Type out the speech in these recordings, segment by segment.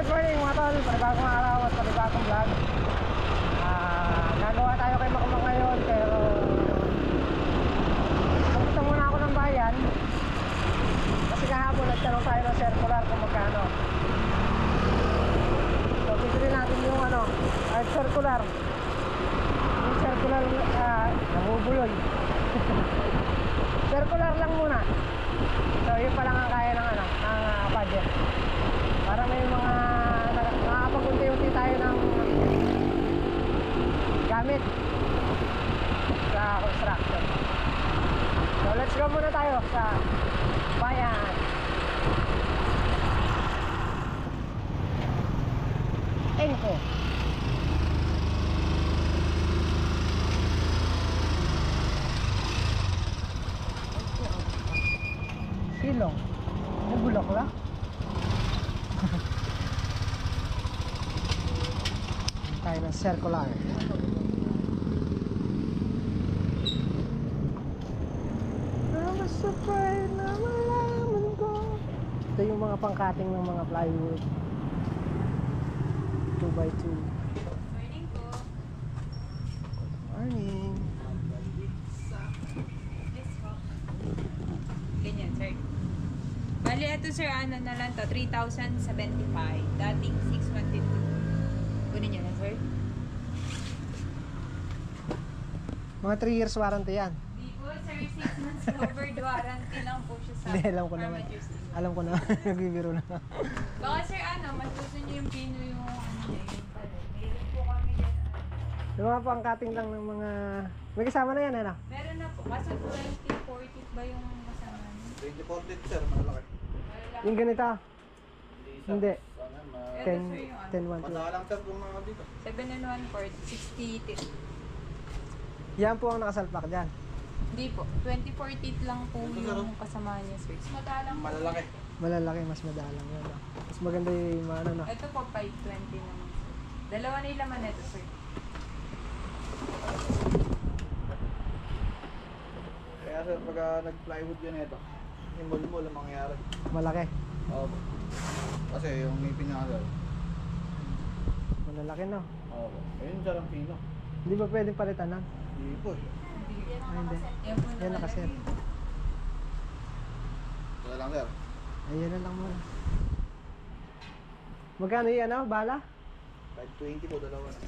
Good morning mga tol, panibagong araw at panibagong vlog. Gagawa tayo kay Makmak ngayon, pero pupunta muna ako ng bayan kasi kahapon nagtanong tayo ng circular kung magkano. So bibili natin yung circular. Yung circular, nabubuloy. Circular lang muna. So yun pa lang ang kaya ng budget. Para may mga nakakapag-unti-unti tayo ng gamit sa construction. So let's go muna tayo sa bayan. Enko. Silong. May bulok lang. Tayo ng circular. Namasapay na malaman ko. Ito yung mga pangkating ng mga plywood 2x2. Morning po. Morning. Ganyan, sir. Bali, ito sir, ano na lang to, 3,075. Dating 6,152. Kunin nyo na, sir. Mga 3 years warranty yan. Di po, sir, 6 months covered warranty lang po siya sa Hindi, alam ko naman. Alam ko na, nagbibiro na. Baka sir, mas gusto nyo yung pino yung yung pala. Meron po kami yan. Yung mga pangkating lang ng mga... May kasama na yan, ano? Meron na po. Kaso 2040 ba yung kasama nyo? 2040 sir, malaki. Yung ganito? Hindi. Ito sir yung 10-1-2. Madalang sir kung mga dito. 7 and 1 for 60. Yan po ang nakasalpak dyan. Hindi po. 2040 lang po yung kasama niya, sir. Madalang po. Malalaki. Malalaki, mas madalang yan. Mas maganda yung ano, no? Ito po, 520 naman, sir. Dalawa na yung laman nito, sir. Kaya sir, pag nag-plywood yun ito, yung mulmul ang mangyayari. Malaki. Oo. Kasi yung ngipin niya sir. Malalaki, no? Oo. Ayun sir ang pino. Hindi ba pwedeng palitan lang? Hindi po eh. Ay, hindi. Yan po Yan nakaset. Ito na lang sir. Ayan na lang muna. Magkano yan, ano? Bala? 520 po, dalawa na.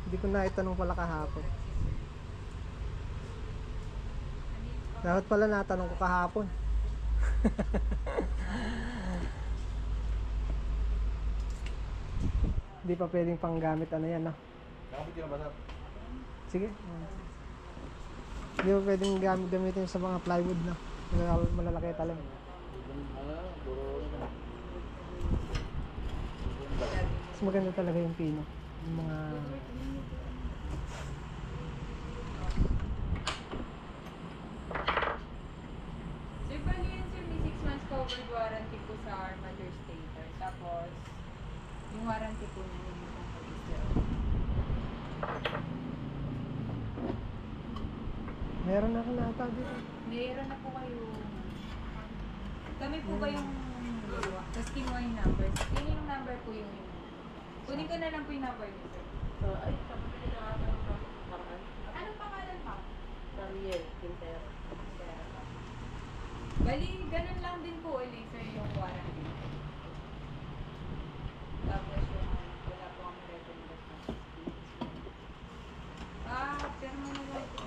Hindi ko na itanong pala kahapon. Dapat pala natanong ko kahapon. Hindi pa pwedeng panggamit ano yan, no? Nakapit yun na ba sir? Sige. Hindi pa pwedeng gamitin sa mga plywood, no? Malalaki talim. Puro Mas maganda talaga yung pino. Yung mga... Sir, bali yan, sir, may 6 months covered warranty po sa armature stator. Tapos, yung warranty po niya yung pang police. Meron na rin ata dito. Meron na po kayo. Kami po ba yung dalawa? Tapos kinuha yung number. Yun yung number po yung kunin ko na lang po yung number niyo, sir. Ay, kapatid na ata ng paraan. Anong pangalan pa? Daniel Quintero. Bali, ganun lang din po ulit, sir, yung warranty. Tapos yung wala po kami recommendation. Pero mo na ba ito?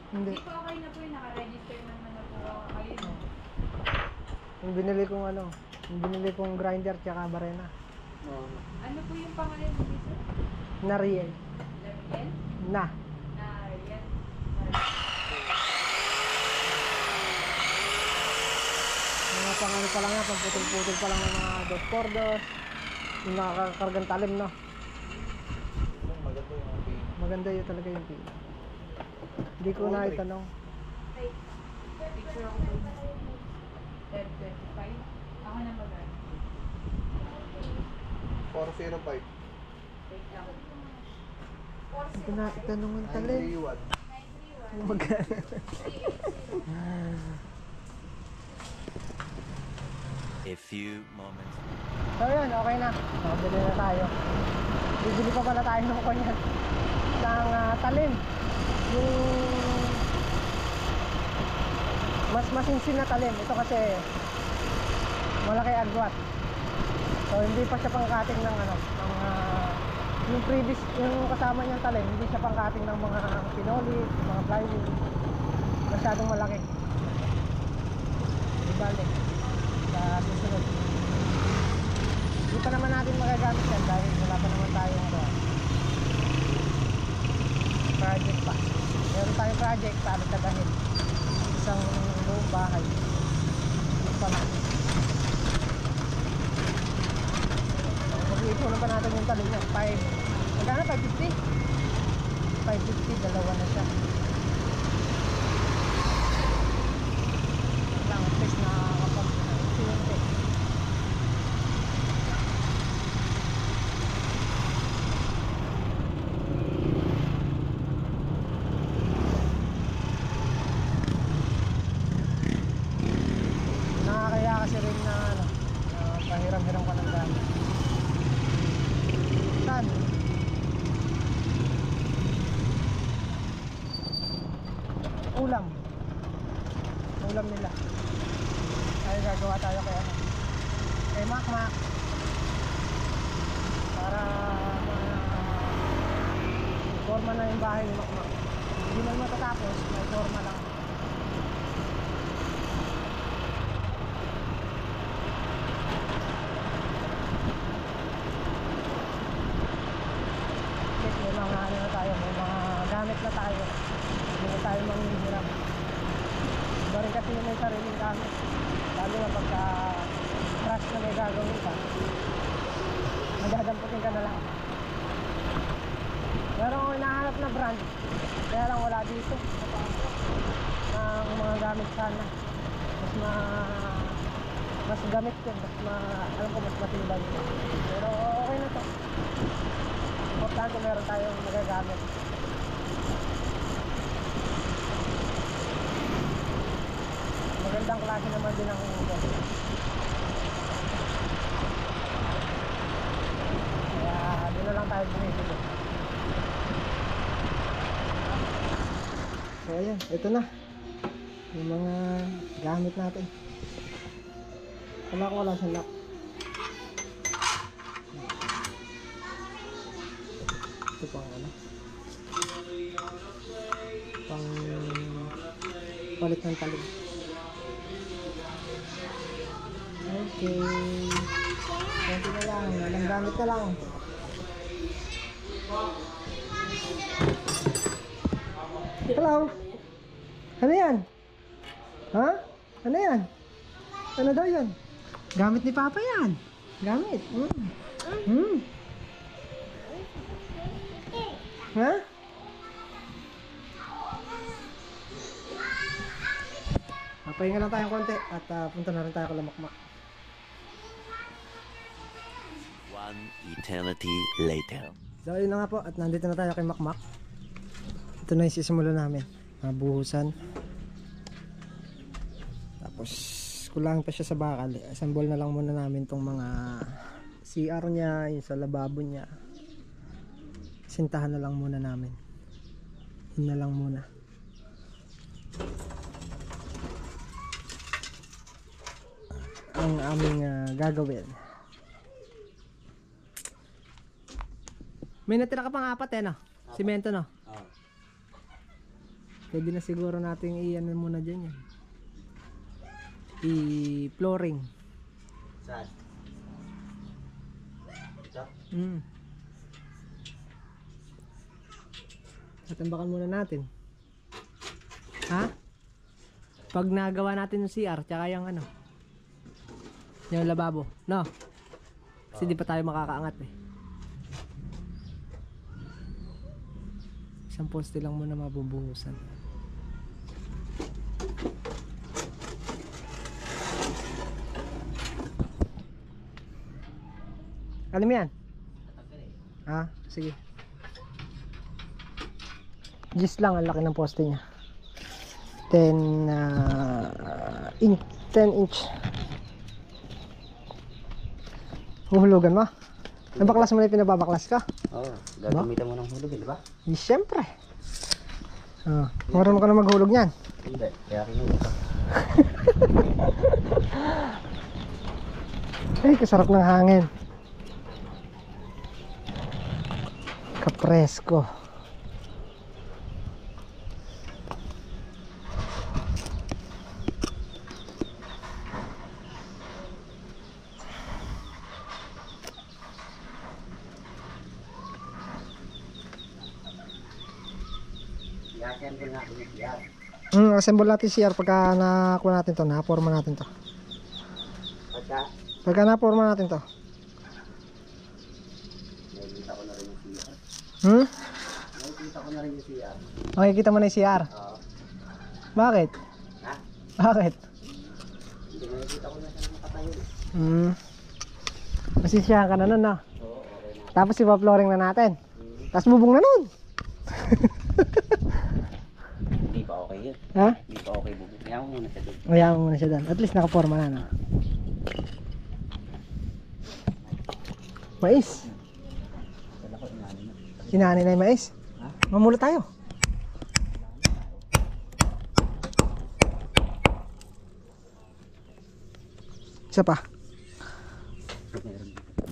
Hindi. Hindi po okay na po yung naka-register naman na po kayo. No? Yung binili kong grinder tsaka barena. Oo. Ano po yung pangalan mo dito? Nariel. Lariel? Na. Nariel. Mga pangano pa lang yan, pangputol-putol pa lang ng mga dos cordos. Yung nakakakargang talim, no? Maganda yung pino. Maganda yun talaga yung pino. Hindi ko na itanong. Picture ako po. 1025. Ako na mag-ano. 405. Wait lang. Hindi ko na itanong ang talim. 931. Magkano? A few moments. So yun, okay na. Nakabili na tayo. Bibili pa pala tayo ng kanyan. Ng talim. Yung mas masinsin na talim. Ito kasi malaki agwat. So hindi pa siya pangkating ng ano, ng yung previous, yung kasama niyang talim, hindi siya pangkating ng mga pinolit, mga plywood. Masyadong malaki. Di bale. Sa susunod. Hindi pa naman natin magagamit yan dahil wala pa naman tayong project pa. Meron tayong project para tagahin isang buong bahay. Hindi pa lang. Mag-iipunan pa natin yung talim niya. 5, magkano? 550? 550, dalawa na siya. Lang, at least nakakapag-siwente. Nakakaya kasi rin na ano, pahiram-hiram ka ng gamit. Saan? Ulam nila. Ay gagawa tayo kay ano, kay Makmak, para forma na yung bahay ni Makmak. Hindi man matatapos, may forma lang. May mga ano na tayo, may mga gamit na tayo, hindi na tayo manghihiram. Iba rin kasi may sariling gamit, lalo na pagka crash na may gagawin ka, magdadamputin ka na lang. Meron akong hinahanap na brand, kaya lang wala dito ng mga gamit sana, mas gamit ko, alam ko mas matibay, pero okay na to. Importante meron tayong magagamit. Magandang klase naman din ang hinga. Kaya doon na lang tayo bumibili. So ayan, ito na yung mga gamit natin. Wala siyang lock. Ito pang ano, pang palit ng talim. Okay, konti na lang, walang gamit na lang. Hello, ano yan? Ha? Ano yan? Ano daw yun? Gamit ni Papa yan. Gamit. Ha? Papahinga lang tayong konti at punta na rin tayo kay Makmak. One eternity later. So yun na nga po, at nandito na tayo kay Makmak. Ito na yung sisimula namin, buhusan. Tapos kulang pa siya sa bakal. Assemble na lang muna namin tong mga CR niya, yung sa lababo niya. Sintahan na lang muna namin. Yun na lang muna. Ang aming gagawin. May natira ka pang 4 no? Simento no? Oo. Pwede na siguro natin i-ano muna dyan yan. I-flooring. Saan? Ito? Tatambakan muna natin. Ha? Pag nagawa natin yung CR, tsaka yung ano, yung lababo, no? Kasi di pa tayo makakaangat eh. Isang poste lang muna mabubuhusan. Ano mo yan? Ha? Sige. Just lang, ang laki ng poste niya. 10 inch. Huhulugan mo? Nabaklas mo na yung pinababaklas ka? Oo, gagamitan mo ng hulog, di ba? Siyempre. Marunong ka na maghulog niyan. Hindi, kaya kinuha ko. Ay, kasarap ng hangin. Kapresko. I-assemble natin yung CR. Assemble natin CR pagka nakuha natin to, na-forma natin to. Pagka na-forma natin to. Nakikita ko na rin yung CR. Nakikita ko na rin yung CR. Makikita mo na yung CR? Oo. Bakit? Ha? Bakit? Hindi, nakikita ko na siya nakatayo. Masisiyahan ka na nun, no? Oo, okay na. Tapos ipa-flooring na natin. Tapos bubong na nun. Hindi pa okay yun. Ha? Hindi pa okay bubuk. Kaya mo muna siya doon. Kaya mo muna siya doon. At least nakaporma na, no? Mais. Dala ko inaano na. Kinani na yung mais. Ha? Mamula tayo. Isa pa. Meron dito.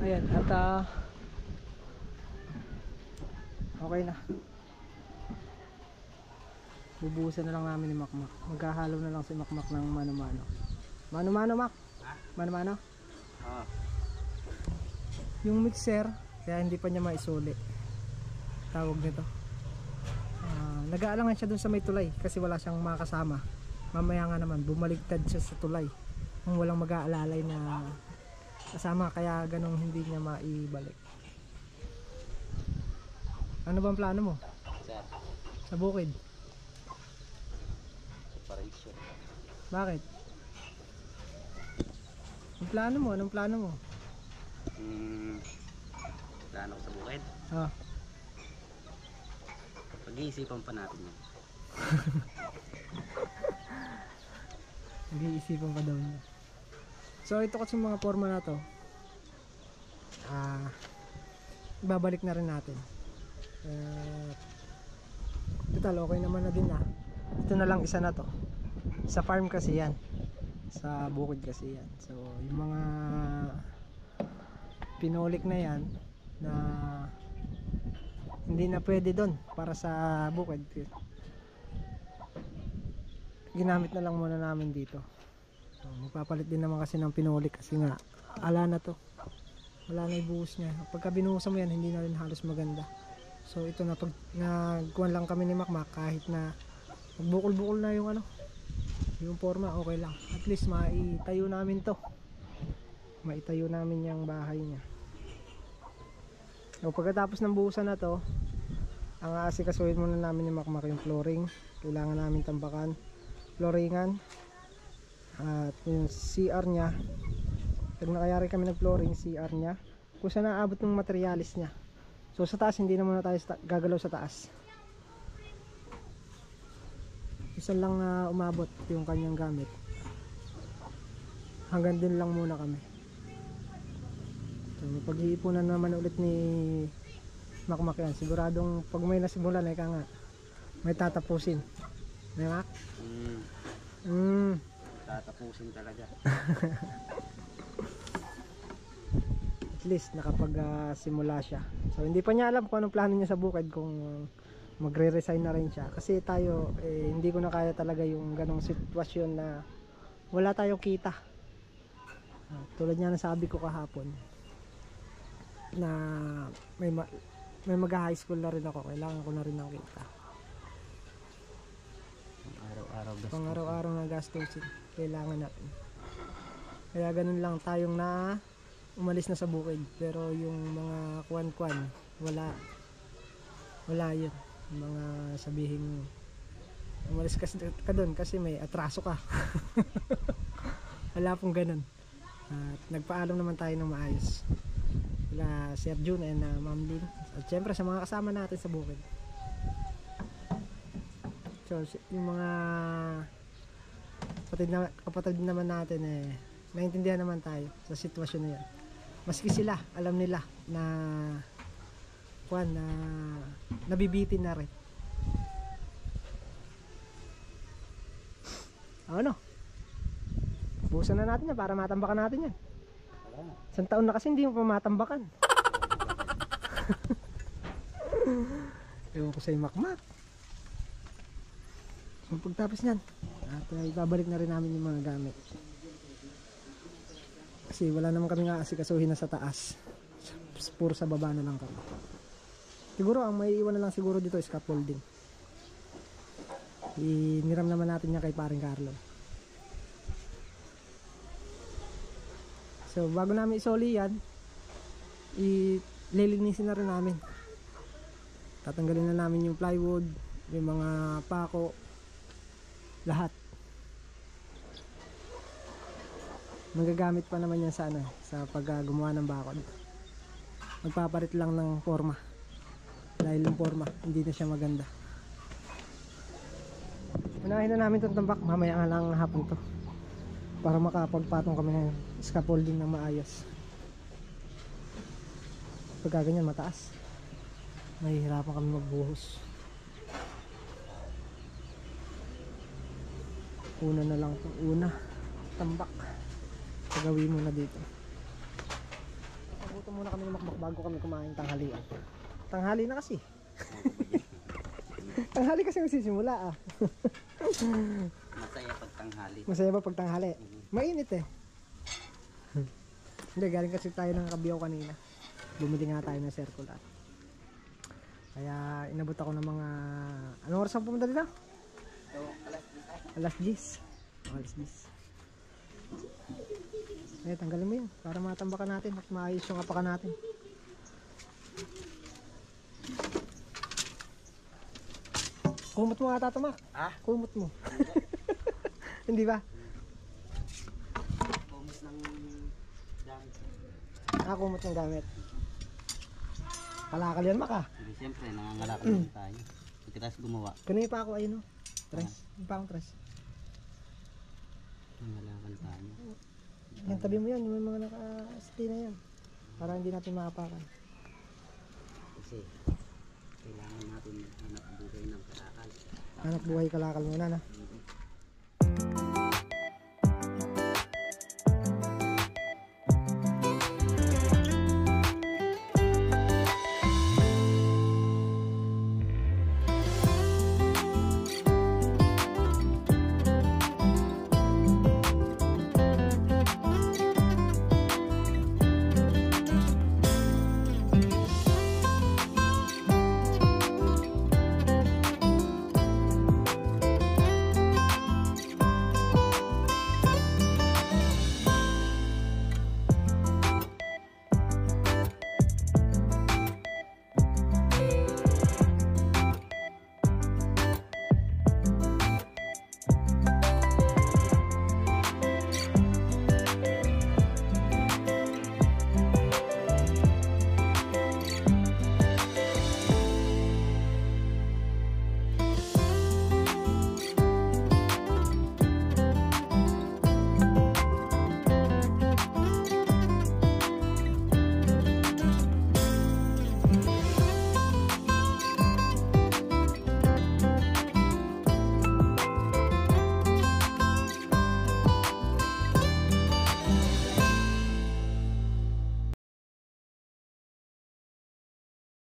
Ayan, at okay na. Bubuhusan na lang namin ni Makmak. Magkahalo na lang si Makmak ng mano-mano. Mano-mano, Mak? Mano-mano? Ah. Yung mixer, kaya hindi pa niya maisuli. Tawag nito. Nag-aalangan siya dun sa may tulay kasi wala siyang makasama. Mamaya nga naman, bumaligtad siya sa tulay. Kung walang mag-aalalay na kasama, kaya ganong hindi niya maibalik. Ano bang plano mo? Sir, Sa bukid? separation. Bakit? Ang plano mo? Anong plano mo? Plano ko sa bukid. Ah, Pag-iisipan pa natin yan. nag-iisipan pa daw niya. So ito kasi mga forma na to, ibabalik na rin natin. Total okay naman na din na. Ito na lang isa na to. Sa farm kasi yan, sa bukid kasi yan. So yung mga pinolik na yan na hindi na pwede doon para sa bukid, ginamit na lang muna namin dito. So, magpapalit din naman kasi ng pinolik kasi nga ala na to, wala na ibuhos niya. Pagka binuhusan mo yan, hindi na rin halos maganda. So ito na, pag nagkuhan lang kami ni Makmak, kahit na magbukol-bukol na yung ano, yung forma, okay lang. At least maitayo namin to, maitayo namin yung bahay niya. So pagkatapos ng buhusan na to, Ang aasikasuhin muna namin yung makmak yung flooring. Kailangan namin tambakan, flooringan. At yung CR nya, pag nakayari kami ng flooring, CR nya, kung saan naabot ng materialis nya. So sa taas, hindi na muna tayo gagalaw sa taas. Isa lang na umabot yung kanyang gamit. Hanggang dun lang muna kami. So pag-iipunan naman ulit ni Makmak yan. Siguradong pag may nasimulan ay nga may tatapusin. Di ba? Tatapusin talaga. At least nakapag simula siya. So hindi pa niya alam kung anong plano niya sa bukid, kung magre-resign na rin siya. Kasi tayo hindi ko na kaya talaga yung ganong sitwasyon na wala tayong kita. Tulad niya nasabi ko kahapon na may mag-high school na rin ako, kailangan ko na rin ng kita. Araw-araw gasto. Pang araw-araw na gastusin kailangan natin. Kaya ganun lang tayong na umalis na sa bukid, pero yung mga kuwan-kuwan wala yun. Mga sabihing umalis ka doon kasi may atraso ka. Wala pong ganun. At nagpaalam naman tayo ng maayos sila Sir June and Ma'am Lynn, at syempre sa mga kasama natin sa bukid. So yung mga kapatid naman natin naintindihan naman tayo sa sitwasyon na yan. Maski sila alam nila na nabibitin na rin. Ano? Busan na natin yan para matambakan natin yan. Isang taon na kasi hindi mo pa matambakan. Ewan ko sa'yo, Makmak. So pagtapos nyan, at ibabalik na rin namin yung mga gamit. Kasi wala naman kami nga asikasuhin na sa taas. Puro sa baba na lang kami. Siguro ang may iwan na lang siguro dito is scaffolding. Iniram naman natin niya kay paring Carlo. So bago namin isoli yan, ililinisin na rin namin. Tatanggalin na namin yung plywood, yung mga pako, lahat. Magagamit pa naman yan sa pag gumawa ng bakod. Magpapalit lang ng forma. Dahil yung forma hindi na siya maganda. Unahin na namin itong tambak, mamaya nga lang hapon to, para makapagpatong kami ng scaffolding na maayos. Pagka ganyan mataas, mahihirapan kami magbuhos. Una na lang itong tambak. Pagawin muna dito. Pagutom muna kami ng Makmak bago kami kumain tanghalian. Tanghali na kasi. Tanghali kasi magsisimula Masaya pag tanghali. Masaya ba pag tanghali? Mainit Hindi, galing kasi tayo ng Kabiyaw kanina. Bumili nga tayo ng circular. Kaya inabot ako ng mga... Anong oras ang pumunta dito? Alas 10. Alas 10. Tanggalin mo yun para matambakan natin at maayos yung apakan natin. Kumot mo ata ito, Mak. Kumot mo. Hindi ba? Kumot ng gamit. Kumot ng gamit. Kalakal yan, Mak Hindi, siyempre, nangangalakal din tayo. Pagkatapos gumawa, Kanina pa ako ayun Tres. Yung pa akong tres. nangangalakal tayo. Yan, tabi mo yan. Yung mga naka-stay na yan. Para hindi natin maapakan. Kasi kailangan natin hanap buhay ng kalakal. Hanap buhay kalakal muna na.